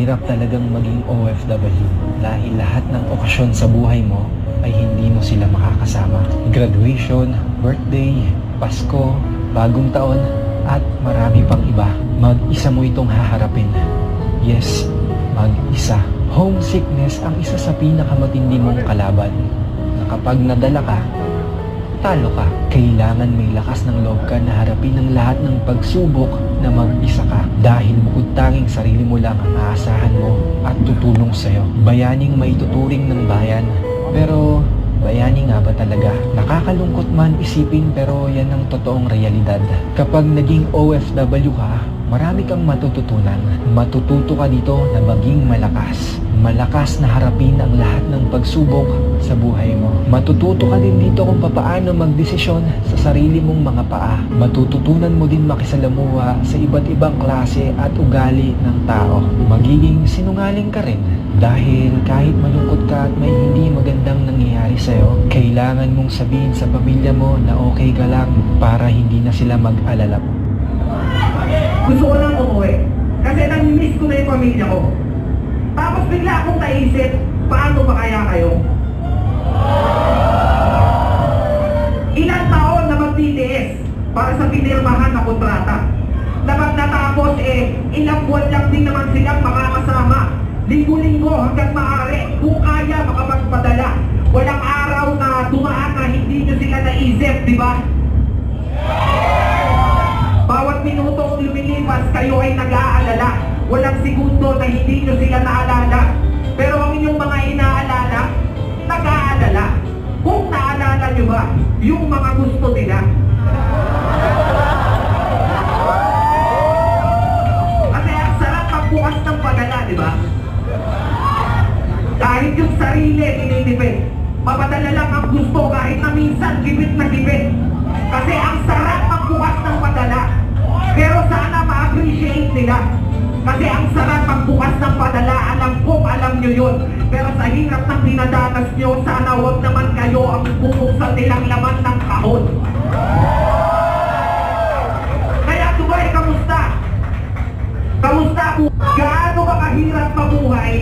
Mahirap talagang maging OFW dahil lahat ng okasyon sa buhay mo ay hindi mo sila makakasama. Graduation, birthday, Pasko, bagong taon, at marami pang iba. Mag-isa mo itong haharapin. Yes, mag-isa. Homesickness ang isa sa pinakamatindi mong kalaban. Na kapag nadala ka, talo ka. Kailangan may lakas ng loob ka na harapin ang lahat ng pagsubok na mag-isa ka. Dahil bukod tanging sarili mo lang ang aasahan mo at tutulong sa'yo. Bayaning maituturing ng bayan. Pero bayani nga ba talaga? Nakakalungkot man isipin pero yan ang totoong realidad. Kapag naging OFW ka, marami kang matututunan. Matututo ka dito na maging malakas. Malakas na harapin ang lahat ng pagsubok sa buhay mo. Matututo ka din dito kung papaano magdesisyon sa sarili mong mga paa. Matututunan mo din makisalamuha sa iba't ibang klase at ugali ng tao. Magiging sinungaling ka rin. Dahil kahit malungkot ka at may hindi magandang nangyayari sa'yo, kailangan mong sabihin sa pamilya mo na okay ka lang para hindi na sila mag-alala. Gusto ko lang umuwi. Kasi nang-miss ko na yung pamilya ko. Tapos bigla akong naisip, paano ba kaya kayo? Ilang taon na magtitiis para sa pinirmahan na kontrata. Na pag natapos ilang buwan lang din naman silang makakasama. Linggo-linggo hanggang maaari, kung kaya makapagpadala. Walang araw na dumaan na hindi nyo sila naisip, di ba? Bawat minutong lumilipas, kayo ay nag-aalala. Walang segundo na hindi nyo sila naalala. Pero ang inyong mga inaalala, nag-aalala. Kung naalala nyo ba, yung mga gusto nila. Kasi ang sarap magbukas ng padala, di ba? Kahit yung sarili, ininipid. Mapadala lang ang gusto kahit na minsan gipit na gipit. Kasi ang sarap magbukas ng padala. Pero sana ma-appreciate nila. Kasi ang sarap magbukas ng padala, alam kong alam nyo yun. Pero sa hirap ng dinadanas nyo, sana wag naman kayo ang bubuksan nilang laman ng kahon. Kaya Dubai, kamusta? Kamusta po? Gaano ka kahirap mabuhay?